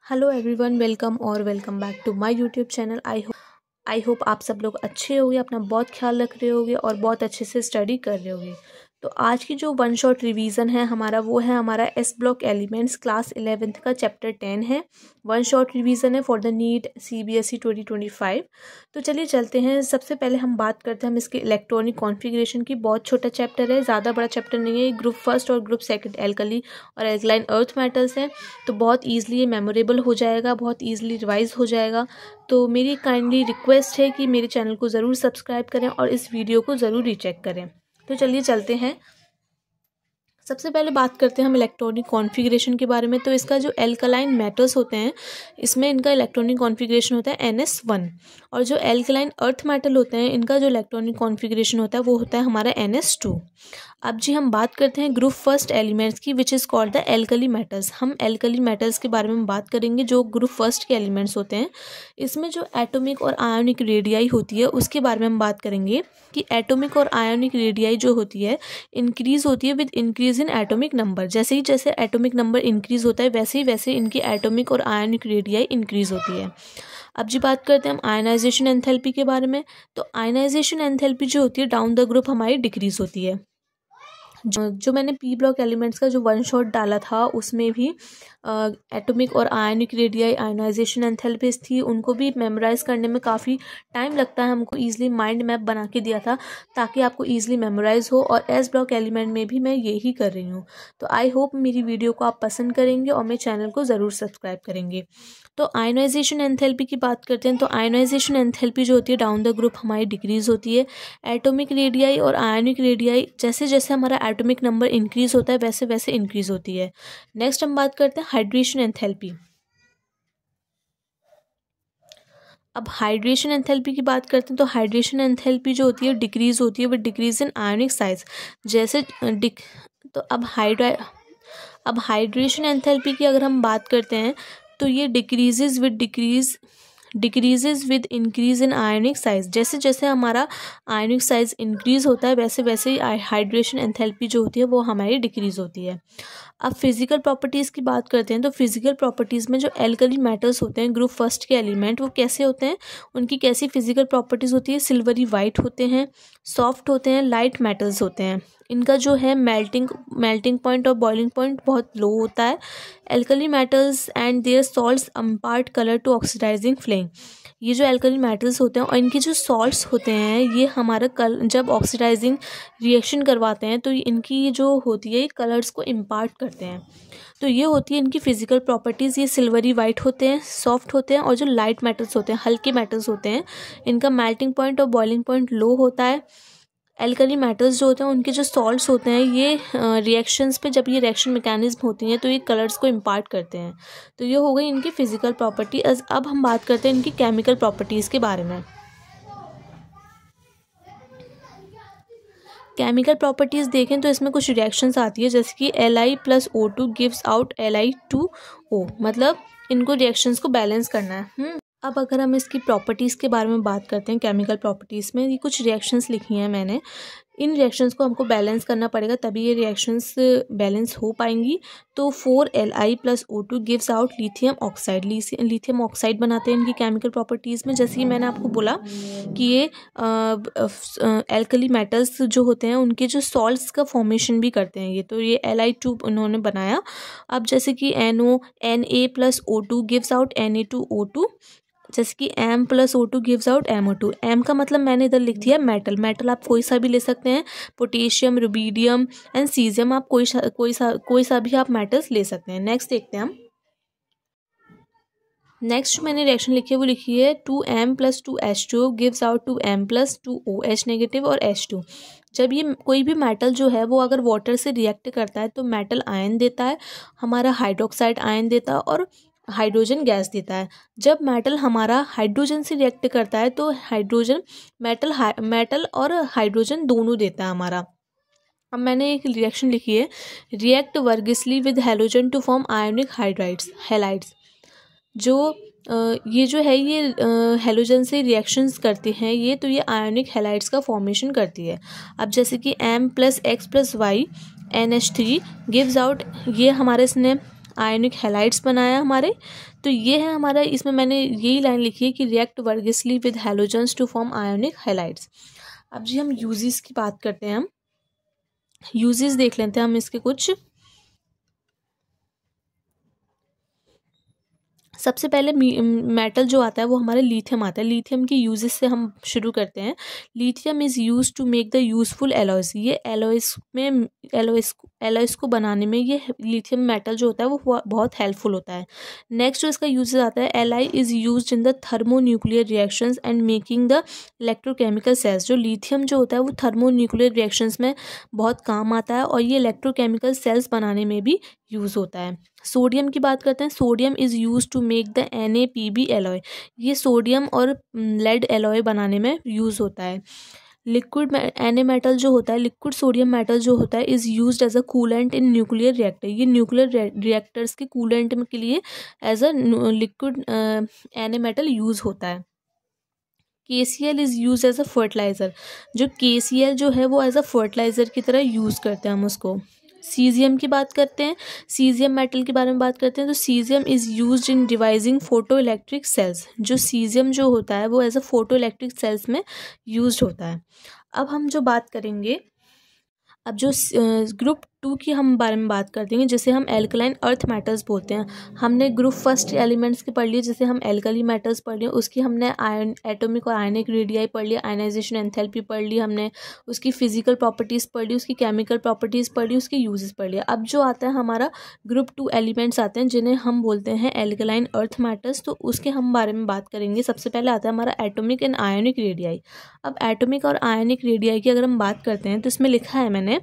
Hello everyone, welcome और welcome back to my YouTube channel. I hope आप सब लोग अच्छे होंगे, अपना बहुत ख्याल रख रहे होंगे और बहुत अच्छे से स्टडी कर रहे होंगे। तो आज की जो वन शॉट रिवीजन है हमारा, वो है हमारा S block elements class 11th का चैप्टर 10 है। वन शॉट रिवीजन है फॉर द नीट CBSE 2025। तो चलिए चलते हैं। सबसे पहले हम बात करते हैं हम इसके इलेक्ट्रॉनिक कॉन्फ़िगरेशन की। बहुत छोटा चैप्टर है, ज़्यादा बड़ा चैप्टर नहीं है। ग्रुप फर्स्ट और ग्रुप सेकंड एल्कली और एल्कलाइन अर्थ मेटल्स हैं, तो बहुत ईजिली ये मेमोरेबल हो जाएगा, बहुत ईजिली रिवाइज हो जाएगा। तो मेरी काइंडली रिक्वेस्ट है कि मेरे चैनल को ज़रूर सब्सक्राइब करें और इस वीडियो को ज़रूर रीचेक करें। तो चलिए चलते हैं। सबसे पहले बात करते हैं हम इलेक्ट्रॉनिक कॉन्फ़िगरेशन के बारे में। तो इसका जो एल्कलाइन मेटल्स होते हैं, इसमें इनका इलेक्ट्रॉनिक कॉन्फ़िगरेशन होता है NS1, और जो एल्कलाइन अर्थ मेटल होते हैं, इनका जो इलेक्ट्रॉनिक कॉन्फ़िगरेशन होता है वो होता है हमारा NS2। अब जी हम बात करते हैं ग्रुप फर्स्ट एलिमेंट्स की, which is called the alkali metals. हम एल्कली मेटल्स के बारे में बात करेंगे जो ग्रुप फर्स्ट के एलिमेंट्स होते हैं। इसमें जो एटॉमिक और आयोनिक रेडियाई होती है उसके बारे में हम बात करेंगे कि एटॉमिक और आयोनिक रेडियाई जो होती है इंक्रीज़ होती है with increase in atomic number. जैसे ही जैसे एटॉमिक नंबर इंक्रीज़ होता है वैसे ही वैसे इनकी एटॉमिक और आयोनिक रेडियाई इंक्रीज़ होती है। अब जी बात करते हैं हम आयनाइजेशन एंथैल्पी के बारे में। तो आयनाइजेशन एंथैल्पी जो होती है डाउन द ग्रुप हमारी डिक्रीज़ होती है। जो मैंने पी ब्लॉक एलिमेंट्स का जो वन शॉट डाला था उसमें भी एटॉमिक और आयनिक रेडियाई आयनाइजेशन एंथैल्पीज थी, उनको भी मेमोराइज करने में काफ़ी टाइम लगता है। हमको ईजिली माइंड मैप बना के दिया था ताकि आपको ईजिली मेमोराइज हो, और एस ब्लॉक एलिमेंट में भी मैं यही कर रही हूँ। तो आई होप मेरी वीडियो को आप पसंद करेंगे और मेरे चैनल को ज़रूर सब्सक्राइब करेंगे। तो आयनाइजेशन एंथैल्पी की बात करते हैं। तो आयनाइजेशन एंथैल्पी जो होती है डाउन द ग्रुप हमारी डिक्रीज़ होती है। एटॉमिक रेडियाई और आयनिक रेडियाई जैसे जैसे हमारा एटॉमिक नंबर इंक्रीज़ होता है वैसे वैसे इंक्रीज़ होती है। नेक्स्ट हम बात करते हैं हाइड्रेशन एंथैल्पी। अब हाइड्रेशन एंथैल्पी की बात करते हैं। तो हाइड्रेशन एंथैल्पी जो होती है डिक्रीज़ होती है with decrease in ionic size. जैसे तो अब हाइड्रेशन एंथैल्पी की अगर हम बात करते हैं तो ये decreases with increase in ionic size. जैसे जैसे हमारा आयोनिक साइज इंक्रीज होता है वैसे वैसे ही हाइड्रेशन एंथैल्पी जो होती है वो हमारी डिक्रीज होती है। अब फिजिकल प्रॉपर्टीज़ की बात करते हैं। तो फिजिकल प्रॉपर्टीज़ में जो एल्कली मेटल्स होते हैं ग्रुप फर्स्ट के एलिमेंट, वो कैसे होते हैं, उनकी कैसी फिजिकल प्रॉपर्टीज़ होती है। सिल्वरी वाइट होते हैं, सॉफ्ट होते हैं, लाइट मेटल्स होते हैं। इनका जो है मेल्टिंग पॉइंट और बॉइलिंग पॉइंट बहुत लो होता है। Alkali metals and their salts impart colour to oxidising flame. ये जो एल्कली मेटल्स होते हैं और इनके जो सॉल्ट्स होते हैं ये हमारा जब ऑक्सीडाइजिंग रिएक्शन करवाते हैं तो इनकी जो होती है कलर्स को इम्पार्ट करते हैं। तो ये होती है इनकी फिजिकल प्रॉपर्टीज़। ये सिल्वरी वाइट होते हैं, सॉफ्ट होते हैं, और जो लाइट मेटल्स होते हैं, हल्के मेटल्स होते हैं, इनका मेल्टिंग पॉइंट और बॉइलिंग पॉइंट लो होता है। एल्कली मेटल्स जो होते हैं उनके जो सॉल्ट्स होते हैं ये रिएक्शंस पे, जब ये रिएक्शन मैकेनिज्म होती हैं तो ये कलर्स को इम्पार्ट करते हैं। तो ये हो गई इनकी फिजिकल प्रॉपर्टी। अब हम बात करते हैं इनकी केमिकल प्रॉपर्टीज़ के बारे में। केमिकल प्रॉपर्टीज़ देखें तो इसमें कुछ रिएक्शंस आती है, जैसे कि Li+O2 गिव्स आउट Li2O, मतलब इनको रिएक्शंस को बैलेंस करना है। अब अगर हम इसकी प्रॉपर्टीज़ के बारे में बात करते हैं, केमिकल प्रॉपर्टीज़ में ये कुछ रिएक्शंस लिखी हैं मैंने। इन रिएक्शंस को हमको बैलेंस करना पड़ेगा तभी ये रिएक्शंस बैलेंस हो पाएंगी। तो 4Li+O2 gives out lithium oxide. Lithium oxide बनाते हैं इनकी केमिकल प्रॉपर्टीज़ में। जैसे कि मैंने आपको बोला कि ये एल्कली मेटल्स जो होते हैं उनके जो सॉल्ट्स का फॉर्मेशन भी करते हैं। तो ये Li2 उन्होंने बनाया। अब जैसे कि Na+O2 गिव्स आउट Na2O2। जैसे कि M+O2 gives out MO2। M का मतलब मैंने इधर लिख दिया मेटल आप कोई सा भी ले सकते हैं, पोटेशियम, रुबीडियम एंड सीजियम, आप कोई सा भी आप मेटल्स ले सकते हैं। नेक्स्ट देखते हैं हम। नेक्स्ट मैंने रिएक्शन लिखी है वो लिखी है 2M+2H2O gives out 2M+2OH negative और H2। जब ये कोई भी मेटल जो है वो अगर वाटर से रिएक्ट करता है तो मेटल आयन देता है, हमारा हाइड्रोक्साइड आयन देता है और हाइड्रोजन गैस देता है। जब मेटल हमारा हाइड्रोजन से रिएक्ट करता है तो हाइड्रोजन मेटल और हाइड्रोजन दोनों देता है हमारा। अब मैंने एक रिएक्शन लिखी है, react vigorously with halogen to form ionic halides. जो ये जो है ये हेलोजन से रिएक्शंस करते हैं ये, तो ये आयोनिक हैलाइड्स का फॉर्मेशन करती है। अब जैसे कि M+X+Y NH3 गिव्स आउट, ये हमारे इसने आयोनिक हैलाइड्स बनाया हमारे। तो ये है हमारा, इसमें मैंने यही लाइन लिखी है कि react vigorously with halogens to form ionic halides. अब जी हम यूजेस की बात करते हैं, हम यूजेस देख लेते हैं हम इसके कुछ। सबसे पहले मेटल जो आता है वो हमारे लिथियम आता है। लिथियम की यूजेस से हम शुरू करते हैं। Lithium is use to make the useful alloys. ये एलॉयज को बनाने में ये लिथियम मेटल जो होता है वो बहुत हेल्पफुल होता है। नेक्स्ट जो इसका यूजेस आता है, LI is use in the thermonuclear reactions and making the electrochemical cells. जो लिथियम जो होता है वो थर्मोन्यूक्लियर रिएक्शंस में बहुत काम आता है और ये इलेक्ट्रोकेमिकल सेल्स बनाने में भी यूज़ होता है। सोडियम की बात करते हैं। Sodium is use to make the NaPb alloy. ये सोडियम और लेड एलॉय बनाने में यूज़ होता है। लिक्विड Na मेटल जो होता है, लिक्विड सोडियम मेटल जो होता है is used as a coolant in nuclear reactor. ये न्यूक्लियर रिएक्टर्स के कूलेंट के लिए as a liquid Na metal use होता है। KCl is use as a fertiliser. जो KCl जो है वो एज अ फर्टिलाइज़र की तरह यूज़ करते हैं हम उसको। सीजियम की बात करते हैं, सीजियम मेटल के बारे में बात करते हैं। तो caesium is used in devising photo electric cells. जो सीजियम जो होता है वो as a photo electric cells में यूज्ड होता है। अब हम जो बात करेंगे, अब जो ग्रुप 2 की हम बारे में बात कर देंगे, जिसे हम एल्कलाइन अर्थ मेटल्स बोलते हैं। हमने ग्रुप फर्स्ट एलिमेंट्स के पढ़ लिए, जिसे हम एल्कली मेटल्स पढ़ लिए। उसकी हमने आयन एटॉमिक और आयनिक रेडियाई पढ़ लिया, आयनाइजेशन एंथैल्पी पढ़ ली हमने, उसकी फिजिकल प्रॉपर्टीज़ पढ़ ली, उसकी केमिकल प्रॉपर्टीज़ पढ़ ली, उसके यूजेस पढ़ लिया। अब जो आता है हमारा ग्रुप 2 एलिमेंट्स आते हैं जिन्हें हम बोलते हैं एल्कलाइन अर्थ मेटल्स। तो उसके हम बारे में बात करेंगे। सबसे पहले आता है हमारा एटॉमिक एंड आयोनिक रेडियाई। अब एटॉमिक और आयोनिक रेडियाई की अगर हम बात करते हैं तो इसमें लिखा है मैंने,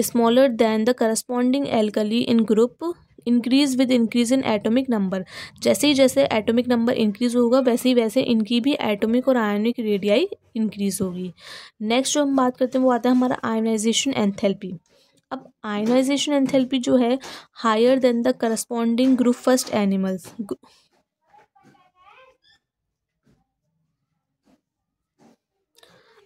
smaller than the corresponding alkali in group increase with increase in atomic number. जैसे ही जैसे एटॉमिक नंबर इंक्रीज होगा वैसे ही वैसे इनकी भी एटॉमिक और आयोनिक रेडियाई इंक्रीज होगी। नेक्स्ट जो हम बात करते हैं वो आता है हमारा आयोनाइजेशन एंथैल्पी। अब आयोनाइजेशन एंथैल्पी जो है higher than the corresponding group first animals.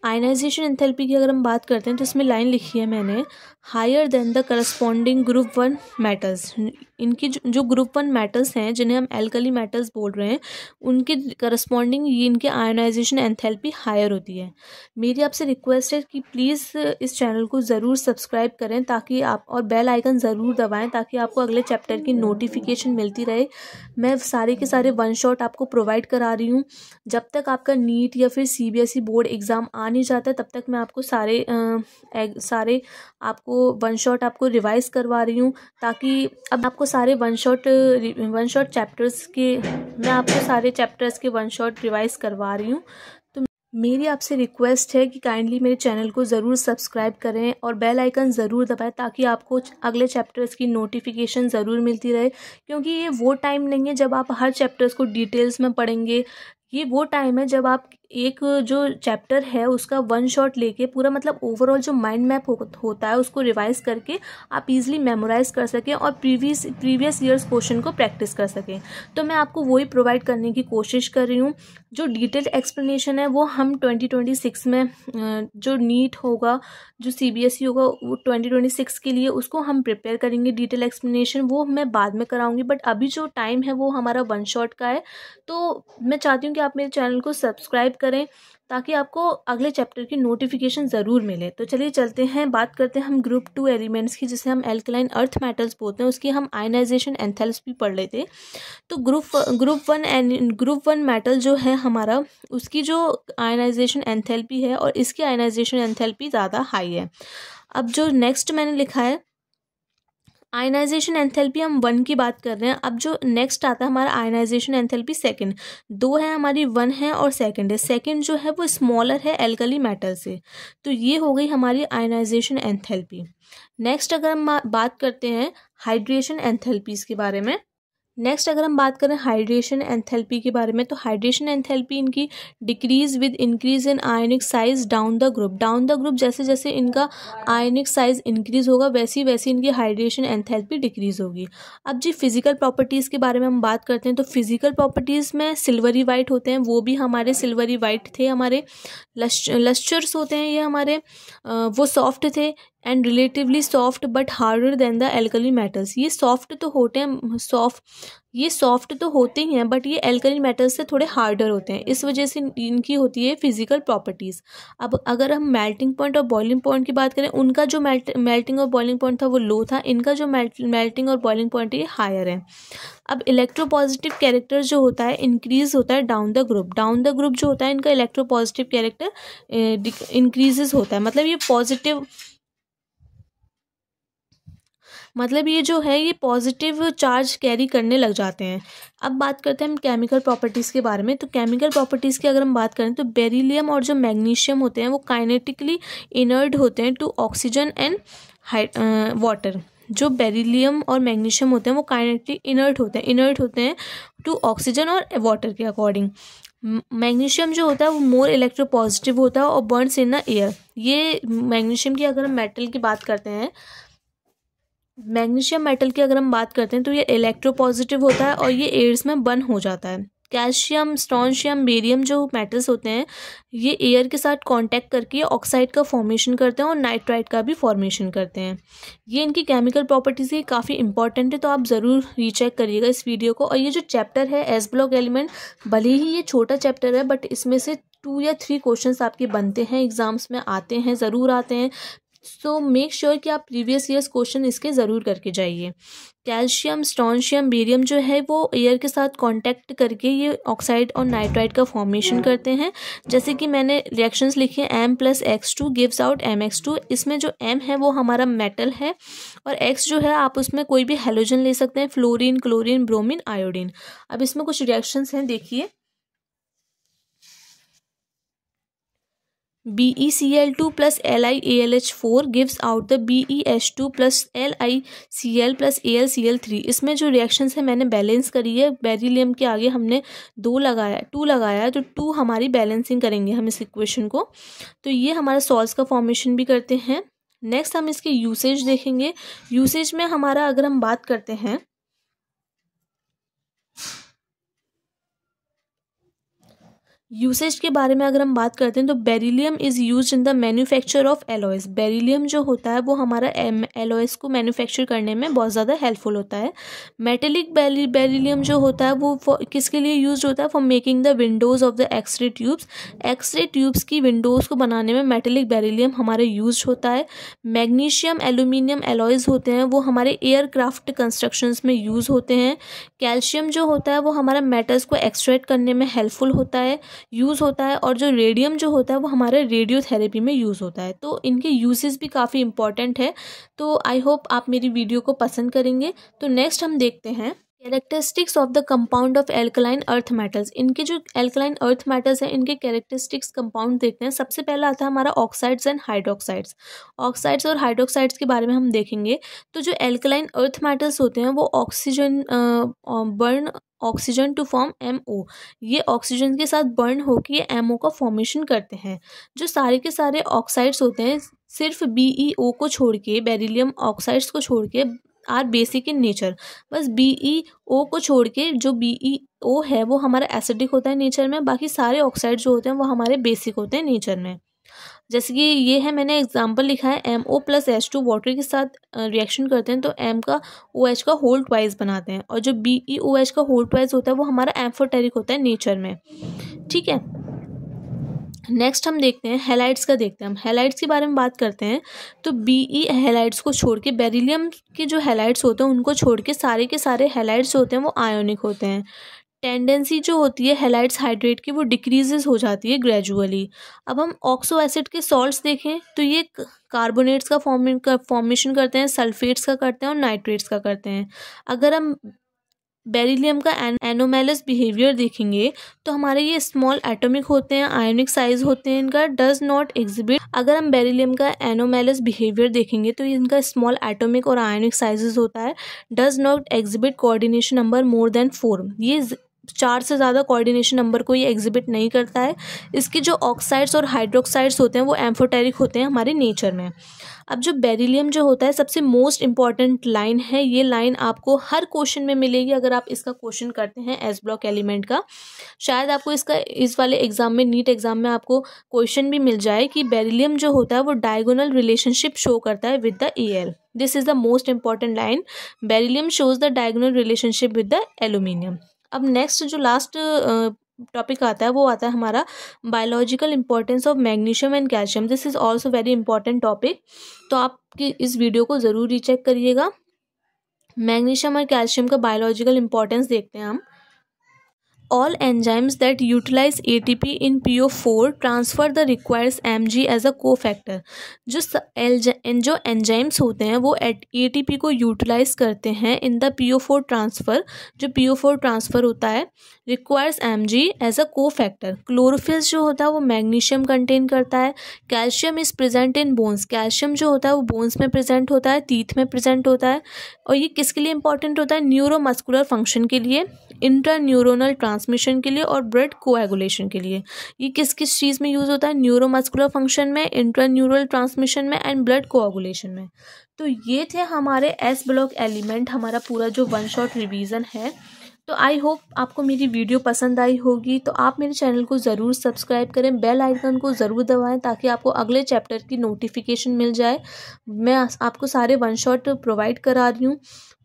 Ionisation enthalpy की अगर हम बात करते हैं तो इसमें लाइन लिखी है मैंने, higher than the corresponding group 1 metals. इनकी जो ग्रुप 1 मेटल्स हैं जिन्हें हम एल्कली मेटल्स बोल रहे हैं, उनके करस्पॉन्डिंग ये इनके आयनाइजेशन एंथैल्पी हायर होती है। मेरी आपसे रिक्वेस्ट है कि प्लीज़ इस चैनल को ज़रूर सब्सक्राइब करें ताकि आप, और बेल आइकन ज़रूर दबाएं ताकि आपको अगले चैप्टर की नोटिफिकेशन मिलती रहे। मैं सारे के सारे वन शॉट आपको प्रोवाइड करा रही हूँ। जब तक आपका नीट या फिर CBSE बोर्ड एग्ज़ाम आ नहीं जाता तब तक मैं आपको सारे आपको वन शॉट आपको रिवाइज करवा रही हूँ, ताकि अब आपको सारे वन शॉट चैप्टर्स के, मैं आपको सारे चैप्टर्स के वन शॉट रिवाइज करवा रही हूँ। तो मेरी आपसे रिक्वेस्ट है कि काइंडली मेरे चैनल को ज़रूर सब्सक्राइब करें और बेल आइकन ज़रूर दबाएं ताकि आपको अगले चैप्टर्स की नोटिफिकेशन ज़रूर मिलती रहे। क्योंकि ये वो टाइम नहीं है जब आप हर चैप्टर्स को डिटेल्स में पढ़ेंगे। ये वो टाइम है जब आप एक जो चैप्टर है उसका वन शॉट लेके पूरा, मतलब ओवरऑल जो माइंड मैप होता है उसको रिवाइज करके आप इजीली मेमोराइज कर सकें और प्रीवियस ईयर्स क्वेश्चन को प्रैक्टिस कर सकें। तो मैं आपको वही प्रोवाइड करने की कोशिश कर रही हूँ। जो डिटेल्ड एक्सप्लेनेशन है वो हम 2026 में, जो नीट होगा, जो CBSE होगा, वो 2026 के लिए उसको हम प्रिपेयर करेंगे। डिटेल एक्सप्लेनेशन वो मैं बाद में कराऊंगी, बट अभी जो टाइम है वो हमारा वन शॉट का है। तो मैं चाहती हूँ कि आप मेरे चैनल को सब्सक्राइब करें ताकि आपको अगले चैप्टर की नोटिफिकेशन ज़रूर मिले। तो चलिए चलते हैं, बात करते हैं हम ग्रुप 2 एलिमेंट्स की, जिसे हम एल्कलाइन अर्थ मेटल्स बोलते हैं। उसकी हम आयनाइजेशन एंथैल्पी पढ़ लेते। तो ग्रुप वन मेटल जो है हमारा, उसकी जो आयनाइजेशन एंथैल्पी है और इसकी आयनाइजेशन एंथैल्पी ज़्यादा हाई है। अब जो नेक्स्ट मैंने लिखा है आयनाइजेशन एंथैल्पी, हम 1 की बात कर रहे हैं। अब जो नेक्स्ट आता है हमारा आयनाइजेशन एंथैल्पी सेकंड, 2 है हमारी, 1 है और सेकंड है। सेकंड जो है वो स्मॉलर है एल्कली मेटल से। तो ये हो गई हमारी आयनाइजेशन एंथैल्पी। नेक्स्ट अगर हम बात करते हैं हाइड्रेशन एंथैल्पीज़ के बारे में, नेक्स्ट अगर हम बात करें हाइड्रेशन एंथैल्पी के बारे में, तो हाइड्रेशन एंथैल्पी इनकी decrease with increase in ionic size down the group. जैसे जैसे इनका आयनिक साइज इंक्रीज होगा वैसी वैसी इनकी हाइड्रेशन एंथैल्पी डिक्रीज होगी। अब जी फिजिकल प्रॉपर्टीज़ के बारे में हम बात करते हैं, तो फिजिकल प्रॉपर्टीज़ में सिल्वरी वाइट होते हैं, वो भी हमारे सिल्वरी वाइट थे। हमारे लस्चर्स होते हैं ये हमारे, वो सॉफ्ट थे। And relatively soft but harder than the alkali metals. ये सॉफ्ट तो होते हैं, ये सॉफ्ट तो होते ही हैं, बट ये एल्कली मेटल्स से थोड़े हार्डर होते हैं। इस वजह से इनकी होती है फिजिकल प्रॉपर्टीज़। अब अगर हम मेल्टिंग पॉइंट और बॉइलिंग पॉइंट की बात करें, उनका जो मेल्टिंग और बॉइलिंग पॉइंट था वो लो था, इनका जो मेल्टिंग और बॉइलिंग पॉइंट है ये हायर है। अब इलेक्ट्रोपॉजिटिव कैरेक्टर जो होता है इंक्रीज होता है down the group. Down the group जो होता है इनका इलेक्ट्रोपॉजिटिव कैरेक्टर इंक्रीजेज होता है, मतलब ये पॉजिटिव, मतलब ये जो है ये पॉजिटिव चार्ज कैरी करने लग जाते हैं। अब बात करते हैं हम केमिकल प्रॉपर्टीज़ के बारे में। तो केमिकल प्रॉपर्टीज़ की अगर हम बात करें तो बेरिलियम और जो मैग्नीशियम होते हैं वो काइनेटिकली इनर्ट होते हैं टू ऑक्सीजन एंड वाटर। जो बेरिलियम और मैग्नीशियम होते हैं वो काइनेटिक इनर्ट होते हैं टू ऑक्सीजन और वाटर के अकॉर्डिंग। मैग्नीशियम जो होता है वो मोर इलेक्ट्रोपॉजिटिव होता है और बर्न्स इन द एयर। ये मैग्नीशियम की अगर हम मेटल की बात करते हैं, मैग्नीशियम मेटल की अगर हम बात करते हैं तो ये इलेक्ट्रोपॉजिटिव होता है और ये एयर्स में बर्न हो जाता है। कैल्शियम, स्ट्रोंशियम, बेरियम जो मेटल्स होते हैं ये एयर के साथ कांटेक्ट करके ऑक्साइड का फॉर्मेशन करते हैं और नाइट्राइट का भी फॉर्मेशन करते हैं। ये इनकी केमिकल प्रॉपर्टीज़ ही काफ़ी इंपॉर्टेंट है, तो आप ज़रूर रीचेक करिएगा इस वीडियो को। और ये जो चैप्टर है एस ब्लॉक एलिमेंट, भले ही ये छोटा चैप्टर है बट इसमें से 2 या 3 क्वेश्चंस आपके बनते हैं, एग्जाम्स में आते हैं, ज़रूर आते हैं। सो मेक श्योर कि आप प्रीवियस ईयर्स क्वेश्चन इसके ज़रूर करके जाइए। कैल्शियम, स्ट्रोंशियम, बेरियम जो है वो एयर के साथ कांटेक्ट करके ये ऑक्साइड और नाइट्राइट का फॉर्मेशन करते हैं। जैसे कि मैंने रिएक्शंस लिखी है, M+X2 गिव्स आउट MX2। इसमें जो M है वो हमारा मेटल है और X जो है आप उसमें कोई भी हेलोजन ले सकते हैं, फ्लोरीन, क्लोरीन, ब्रोमीन, आयोडीन। अब इसमें कुछ रिएक्शंस हैं, देखिए। BeCl2 plus LiAlH4 gives out the BeH2 plus LiCl plus AlCl3। इसमें जो रिएक्शंस है मैंने बैलेंस करी है। बेरिलियम के आगे हमने 2 लगाया है, तो 2 हमारी बैलेंसिंग करेंगे हम इस इक्वेशन को। तो ये हमारा सॉल्ट्स का फॉर्मेशन भी करते हैं। नेक्स्ट हम इसके यूसेज देखेंगे। यूसेज में हमारा अगर हम बात करते हैं, यूसेज के बारे में अगर हम बात करते हैं तो beryllium is used in the manufacture of alloys. Beryllium जो होता है वो हमारा एलॉयज़ को मैन्युफैक्चर करने में बहुत ज़्यादा हेल्पफुल होता है। मेटेलिक बेरिलियम जो होता है वो किसके लिए यूज्ड होता है? For making the windows of the X ray tubes. X ray tubes की विंडोज़ को बनाने में मेटेलिक बेरिलियम हमारे यूज होता है। मैग्नीशियम, एल्यूमिनियम एलॉयज़ होते हैं वो हमारे एयरक्राफ्ट कंस्ट्रक्शंस में यूज़ होते हैं। कैल्शियम जो होता है वो हमारा मेटल्स को एक्सट्रैक्ट करने में हेल्पफुल होता है, यूज़ होता है। और जो रेडियम जो होता है वो हमारे रेडियोथेरेपी में यूज़ होता है। तो इनके यूजेस भी काफ़ी इंपॉर्टेंट है। तो आई होप आप मेरी वीडियो को पसंद करेंगे। तो नेक्स्ट हम देखते हैं characteristics of the compound of alkaline earth metals. इनके जो एल्कलाइन अर्थ मेटल्स हैं इनके कैरेक्टरिस्टिक्स कंपाउंड देखते हैं। सबसे पहला आता है हमारा ऑक्साइड्स एंड हाइड्रोक्साइड्स। ऑक्साइड्स और हाइड्रोक्साइड्स के बारे में हम देखेंगे। तो जो एल्कलाइन अर्थ मेटल्स होते हैं वो oxygen burn oxygen to form MO। ये ऑक्सीजन के साथ बर्न होकर ये MO का फॉर्मेशन करते हैं। जो सारे के सारे ऑक्साइड्स होते हैं सिर्फ BeO को छोड़ के, बेरिलियम ऑक्साइड्स को छोड़ के, आर बेसिक इन नेचर। बस BeO को छोड़ के जो BeO है वो हमारा एसिडिक होता है नेचर में, बाकी सारे ऑक्साइड जो होते हैं वो हमारे बेसिक होते हैं नेचर में। जैसे कि ये है, मैंने एग्जांपल लिखा है, MO+H2 वाटर के साथ रिएक्शन करते हैं तो M का OH का होल ट्वाइस बनाते हैं, और जो BeOH का होल ट्वाइस होता है वो हमारा एम्फोटेरिक होता है नेचर में। ठीक है, नेक्स्ट हम देखते हैं हेलाइड्स का। देखते हैं हम हेलाइड्स के बारे में बात करते हैं। तो BE हेलाइड्स को छोड़ के, बेरिलियम के जो हेलाइड्स होते हैं उनको छोड़ के सारे के सारे हेलाइड्स होते हैं वो आयोनिक होते हैं। टेंडेंसी जो होती है हेलाइड्स हाइड्रेट की वो डिक्रीजेस हो जाती है ग्रेजुअली। अब हम ऑक्सो एसिड के सॉल्ट्स देखें तो ये कार्बोनेट्स का फॉर्मेशन करते हैं, सल्फेट्स का करते हैं और नाइट्रेट्स का करते हैं। अगर हम बेरिलियम का एनोमेलस बिहेवियर देखेंगे तो हमारे ये स्मॉल एटॉमिक होते हैं, आयोनिक साइज होते हैं इनका, डज नॉट एग्जिबिट। अगर हम बेरिलियम का एनोमेलस बिहेवियर देखेंगे तो इनका स्मॉल एटॉमिक और आयोनिक साइजेस होता है, does not exhibit coordination number more than 4। ये 4 से ज़्यादा कोऑर्डिनेशन नंबर को ये एग्जिबिट नहीं करता है। इसके जो ऑक्साइड्स और हाइड्रोक्साइड्स होते हैं वो एम्फोटेरिक होते हैं हमारे नेचर में। अब जो बेरिलियम जो होता है सबसे मोस्ट इंपॉर्टेंट लाइन है, ये लाइन आपको हर क्वेश्चन में मिलेगी अगर आप इसका क्वेश्चन करते हैं एस ब्लॉक एलिमेंट का। शायद आपको इसका इस वाले एग्जाम में, नीट एग्जाम में आपको क्वेश्चन भी मिल जाए कि बेरिलियम जो होता है वो डायगोनल रिलेशनशिप शो करता है with the Al। This is the most important line, beryllium shows the diagonal relationship with the aluminium. अब नेक्स्ट जो लास्ट टॉपिक आता है वो आता है हमारा biological importance of magnesium and calcium. This is also very important topic, तो आपकी इस वीडियो को ज़रूर रीचेक करिएगा। मैग्नीशियम और कैल्शियम का बायोलॉजिकल इंपॉर्टेंस देखते हैं हम। All enzymes that utilize ATP in PO4 transfer the requires Mg as a cofactor। जो एंजाइम्स होते हैं वो ATP को यूटिलाइज करते हैं इन द PO4 ट्रांसफ़र। जो PO4 ट्रांसफ़र होता है requires Mg as a cofactor. Chlorophyll जो होता है वो मैग्नीशियम कंटेन करता है। Calcium is present in bones. Calcium जो होता है वो बोन्स में प्रेजेंट होता है, टीथ में प्रेजेंट होता है। और ये किसके लिए इंपॉर्टेंट होता है? न्यूरोमस्कुलर फंक्शन के लिए, इंट्रान्यूरोनल ट्रांसमिशन के लिए और ब्लड कोएगुलेशन के लिए। ये किस किस चीज़ में यूज़ होता है? न्यूरोमस्कुलर फंक्शन में, इंट्रान्यूरल ट्रांसमिशन में एंड ब्लड कोएगुलेशन में। तो ये थे हमारे एस ब्लॉक एलिमेंट, हमारा पूरा जो वन शॉट रिवीजन है। तो आई होप आपको मेरी वीडियो पसंद आई होगी। तो आप मेरे चैनल को ज़रूर सब्सक्राइब करें, बेल आइकन को ज़रूर दबाएं ताकि आपको अगले चैप्टर की नोटिफिकेशन मिल जाए। मैं आपको सारे वन शॉट प्रोवाइड करा रही हूँ।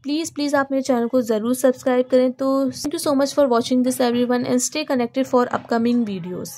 प्लीज़ आप मेरे चैनल को ज़रूर सब्सक्राइब करें। तो thank you so much for watching this everyone and stay connected for upcoming videos.